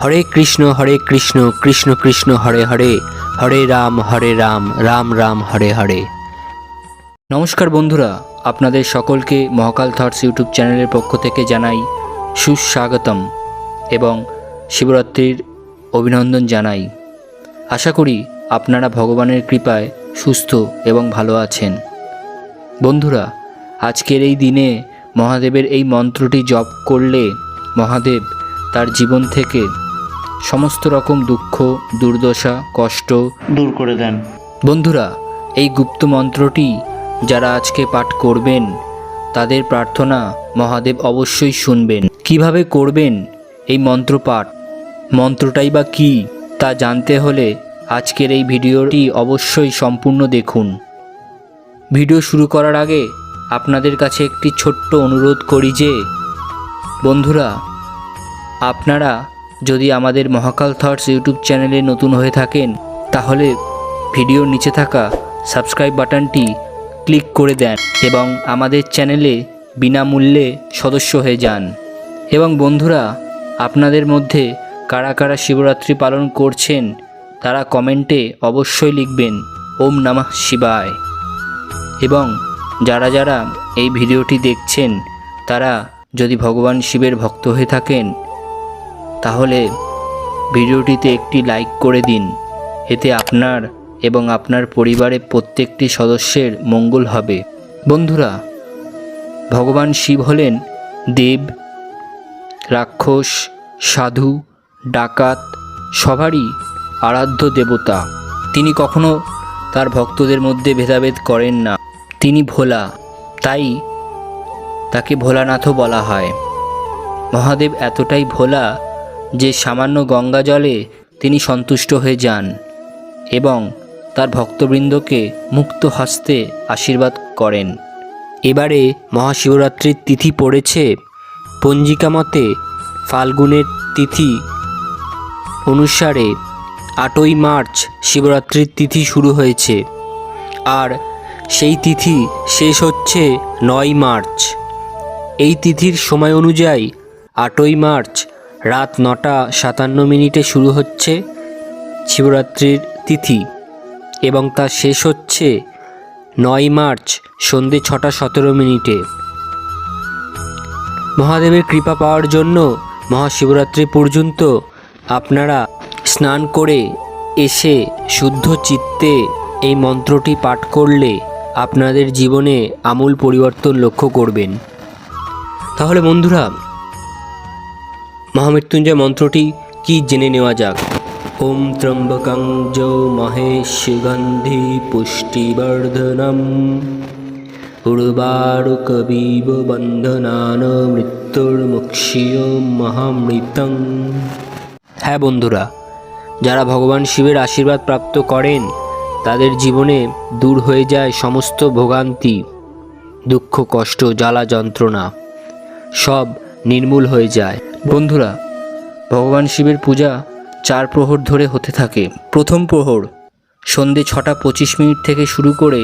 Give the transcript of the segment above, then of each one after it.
হরে কৃষ্ণ কৃষ্ণ কৃষ্ণ হরে হরে, হরে রাম রাম রাম হরে হরে। নমস্কার বন্ধুরা, আপনাদের সকলকে মহাকাল থটস ইউটিউব চ্যানেলের পক্ষ থেকে জানাই সুস্বাগতম এবং শিবরাত্রির অভিনন্দন জানাই। আশা করি আপনারা ভগবানের কৃপায় সুস্থ এবং ভালো আছেন। বন্ধুরা, আজকের এই দিনে মহাদেবের এই মন্ত্রটি জপ করলে মহাদেব তার জীবন থেকে সমস্ত রকম দুঃখ, দুর্দশা, কষ্ট দূর করে দেন। বন্ধুরা, এই গুপ্ত মন্ত্রটি যারা আজকে পাঠ করবেন তাদের প্রার্থনা মহাদেব অবশ্যই শুনবেন। কিভাবে করবেন এই মন্ত্র পাঠ, মন্ত্রটাই বা কী তা জানতে হলে আজকের এই ভিডিওটি অবশ্যই সম্পূর্ণ দেখুন। ভিডিও শুরু করার আগে আপনাদের কাছে একটি ছোট্ট অনুরোধ করি যে বন্ধুরা, আপনারা যদি আমাদের মহাকাল থটস ইউটিউব চ্যানেলে নতুন হয়ে থাকেন তাহলে ভিডিওর নিচে থাকা সাবস্ক্রাইব বাটনটি ক্লিক করে দেন এবং আমাদের চ্যানেলে বিনামূল্যে সদস্য হয়ে যান। এবং বন্ধুরা, আপনাদের মধ্যে কারা কারা শিবরাত্রি পালন করছেন তারা কমেন্টে অবশ্যই লিখবেন ওম নমঃ শিবায়। এবং যারা যারা এই ভিডিওটি দেখছেন তারা যদি ভগবান শিবের ভক্ত হয়ে থাকেন তাহলে ভিডিওটিতে একটি লাইক করে দিন। এতে আপনার এবং আপনার পরিবারের প্রত্যেকটি সদস্যের মঙ্গল হবে। বন্ধুরা, ভগবান শিব হলেন দেব, রাক্ষস, সাধু, ডাকাত সবারই আরাধ্য দেবতা। তিনি কখনো তার ভক্তদের মধ্যে ভেদাভেদ করেন না। তিনি ভোলা, তাই তাকে ভোলানাথও বলা হয়। মহাদেব এতটাই ভোলা যে সামান্য গঙ্গা জলে তিনি সন্তুষ্ট হয়ে যান এবং তার ভক্তবৃন্দকে মুক্ত হস্তে আশীর্বাদ করেন। এবারে মহাশিবরাত্রির তিথি পড়েছে পঞ্জিকা মতে ফাল্গুনের তিথি অনুসারে 8ই মার্চ শিবরাত্রির তিথি শুরু হয়েছে আর সেই তিথি শেষ হচ্ছে 9 মার্চ। এই তিথির সময় অনুযায়ী 8ই মার্চ রাত 9টা 57 শুরু হচ্ছে শিবরাত্রির তিথি এবং তা শেষ হচ্ছে 9 মার্চ সন্ধে 6টা 17 মহাদেবের কৃপা পাওয়ার জন্য মহাশিবরাত্রি পর্যন্ত আপনারা স্নান করে এসে শুদ্ধ চিত্তে এই মন্ত্রটি পাঠ করলে আপনাদের জীবনে আমূল পরিবর্তন লক্ষ্য করবেন। তাহলে বন্ধুরা, মহামৃত্যুঞ্জয় মন্ত্রটি কি জেনে নেওয়া যাক। ওম ত্রম্বকং যৌমহে সুগন্ধি পুষ্টিবর্ধনম উর্বারুকবিব বন্ধনান মৃত্যুর্মুক্ষীয় মহামৃতং। হ্যাঁ বন্ধুরা, যারা ভগবান শিবের আশীর্বাদ প্রাপ্ত করেন তাদের জীবনে দূর হয়ে যায় সমস্ত ভোগান্তি, দুঃখ, কষ্ট, জ্বালা, যন্ত্রণা সব নির্মূল হয়ে যায়। বন্ধুরা, ভগবান শিবের পূজা 4 প্রহর ধরে হতে থাকে। প্রথম প্রহর সন্ধে 6টা 25 থেকে শুরু করে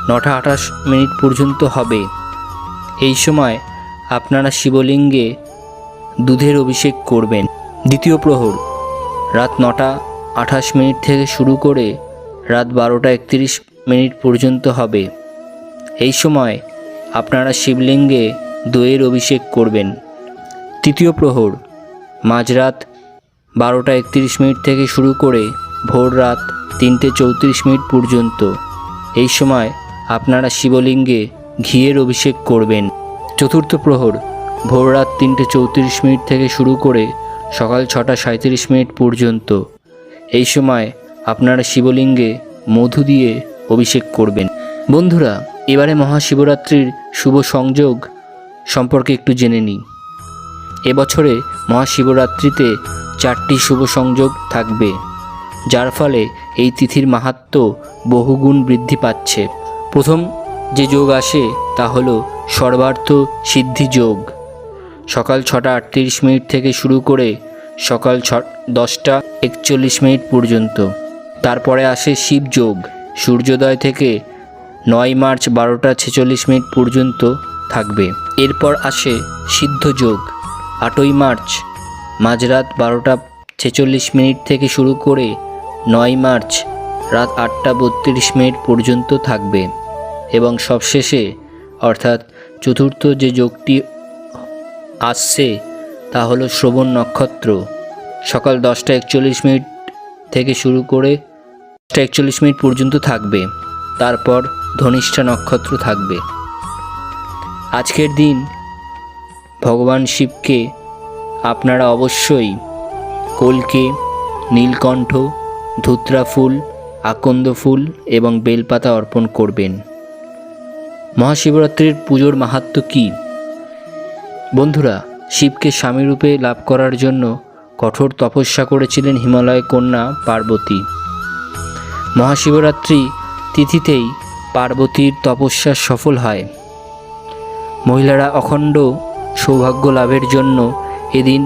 9টা 28 পর্যন্ত হবে। এই সময় আপনারা শিবলিঙ্গে দুধের অভিষেক করবেন। দ্বিতীয় প্রহর রাত 9টা 28 থেকে শুরু করে রাত 12টা 31 পর্যন্ত হবে। এই সময় আপনারা শিবলিঙ্গে দইয়ের অভিষেক করবেন। তৃতীয় প্রহর মাঝরাত 12টা 31 থেকে শুরু করে ভোর রাত 3টে 34 পর্যন্ত। এই সময় আপনারা শিবলিঙ্গে ঘিয়ের অভিষেক করবেন। চতুর্থ প্রহর ভোর রাত 3টে 34 থেকে শুরু করে সকাল 6টা 37 পর্যন্ত। এই সময় আপনারা শিবলিঙ্গে মধু দিয়ে অভিষেক করবেন। বন্ধুরা, এবারে মহাশিবরাত্রির শুভ সংযোগ সম্পর্কে একটু জেনে নিই। এবছরে মহাশিবরাত্রিতে 4টি শুভ সংযোগ থাকবে, যার ফলে এই তিথির মাহাত্ম্য বহুগুণ বৃদ্ধি পাচ্ছে। প্রথম যে যোগ আসে তা হলো সর্বার্থ সিদ্ধি যোগ, সকাল 6টা 38 থেকে শুরু করে সকাল 10টা 41 পর্যন্ত। তারপরে আসে শিব যোগ, সূর্যোদয় থেকে 9 মার্চ 12টা 46 পর্যন্ত থাকবে। এরপর আসে সিদ্ধ যোগ, 8ই মার্চ মাঝরাত 12টা 46 মিনিট থেকে শুরু করে 9 মার্চ রাত 8:32 পর্যন্ত থাকবে এবং সবশেষে অর্থাৎ চতুর্থ যে যোগটি আসছে তা হলো শ্রবণ নক্ষত্র। সকাল 10:41 থেকে শুরু করে 10:41 পর্যন্ত থাকবে, তারপর ধনিষ্ঠা নক্ষত্র থাকবে। আজকের দিন ভগবান শিবকে আপনারা অবশ্যই কলকে, নীলকণ্ঠ, ধুত্রা ফুল, আকন্দ ফুল এবং বেলপাতা অর্পণ করবেন। মহাশিবরাত্রির পুজোর মাহাত্ম্য কী? বন্ধুরা, শিবকে স্বামীরূপে লাভ করার জন্য কঠোর তপস্যা করেছিলেন হিমালয় কন্যা পার্বতী। মহাশিবরাত্রি তিথিতেই পার্বতীর তপস্যা সফল হয়। মহিলারা অখণ্ড সৌভাগ্য লাভের জন্য এদিন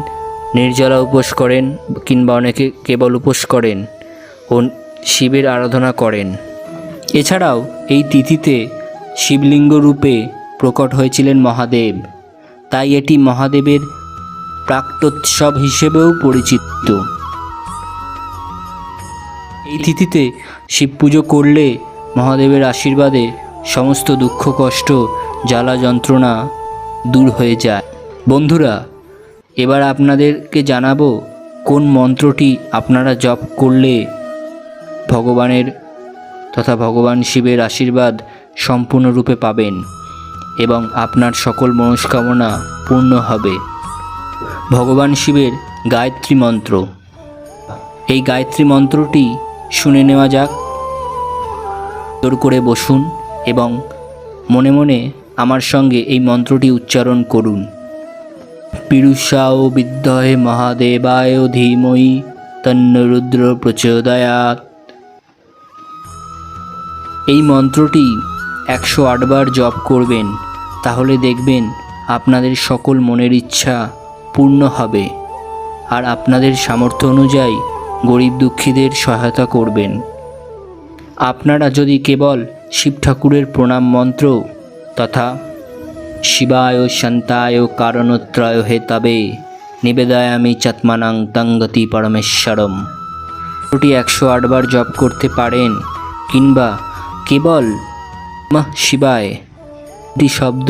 নির্জলা উপোস করেন কিংবা অনেকে কেবল উপোস করেন ও শিবের আরাধনা করেন। এছাড়াও এই তিথিতে শিবলিঙ্গ রূপে প্রকট হয়েছিলেন মহাদেব, তাই এটি মহাদেবের প্রাক্তোৎসব হিসেবেও পরিচিত। এই তিথিতে শিব পুজো করলে মহাদেবের আশীর্বাদে সমস্ত দুঃখ কষ্ট জ্বালা যন্ত্রণা দূর হয়ে যায়। বন্ধুরা, এবার আপনাদেরকে জানাবো কোন মন্ত্রটি আপনারা জপ করলে ভগবানের তথা ভগবান শিবের আশীর্বাদ সম্পূর্ণরূপে পাবেন এবং আপনার সকল মনস্কামনা পূর্ণ হবে। ভগবান শিবের গায়ত্রী মন্ত্র। এই গায়ত্রী মন্ত্রটি শুনে নেওয়া যাক। জোর করে বসুন এবং মনে মনে আমার সঙ্গে এই মন্ত্রটি উচ্চারণ করুন। পীরুষাও বিদ্মহে মহাদেবায় ধীমহি তন্ন রুদ্র প্রচোদয়াৎ। এই মন্ত্রটি 108 বার জপ করবেন, তাহলে দেখবেন আপনাদের সকল মনের ইচ্ছা পূর্ণ হবে আর আপনাদের সামর্থ্য অনুযায়ী গরিব দুঃখীদের সহায়তা করবেন। আপনারা যদি কেবল শিব ঠাকুরের প্রণাম মন্ত্র তথা শিবায় শান্তায় কারণত্রয় হেতবে নিবেদয়ামি চাত্মানাং তঙ্গতি পরমেশ্বরম এটি 108 বার জপ করতে পারেন কিংবা কেবল নমঃ শিবায় এটি শব্দ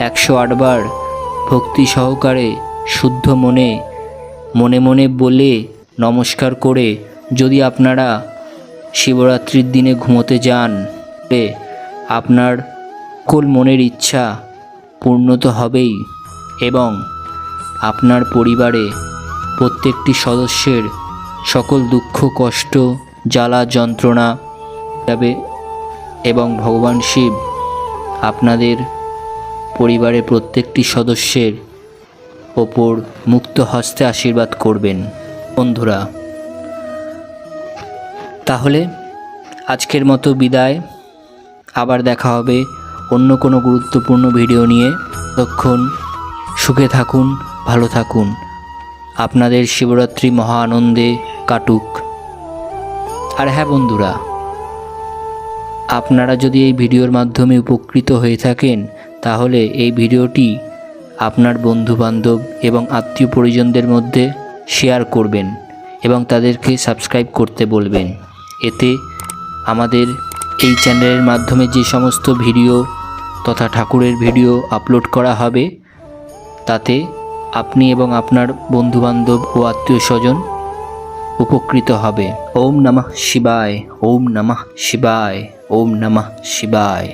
108 বার ভক্তি সহকারে শুদ্ধ মনে মনে মনে বলে নমস্কার করে যদি আপনারা শিবরাত্রির দিনে ঘুমোতে যান, আপনার সকল মনের ইচ্ছা পূর্ণ তো হবেই এবং আপনার পরিবারে প্রত্যেকটি সদস্যের সকল দুঃখ কষ্ট জ্বালা যন্ত্রণা যাবে এবং ভগবান শিব আপনাদের পরিবারের প্রত্যেকটি সদস্যের ওপর মুক্ত হস্তে আশীর্বাদ করবেন। বন্ধুরা, তাহলে আজকের মতো বিদায়। আবার দেখা হবে অন্য কোনো গুরুত্বপূর্ণ ভিডিও নিয়ে। ততক্ষণ সুখে থাকুন, ভালো থাকুন। আপনাদের শিবরাত্রি মহা আনন্দে কাটুক। আর হ্যাঁ বন্ধুরা, আপনারা যদি এই ভিডিওর মাধ্যমে উপকৃত হয়ে থাকেন তাহলে এই ভিডিওটি আপনার বন্ধুবান্ধব এবং আত্মীয় পরিজনদের মধ্যে শেয়ার করবেন এবং তাদেরকে সাবস্ক্রাইব করতে বলবেন। এতে আমাদের এই চ্যানেলের মাধ্যমে যে সমস্ত ভিডিও তথা ঠাকুরের ভিডিও আপলোড করা হবে তাতে আপনি এবং আপনার বন্ধুবান্ধব ও আত্মীয় স্বজন উপকৃত হবে। ওম নমঃ শিবায়, ওম নমঃ শিবায়, ওম নমঃ শিবায়।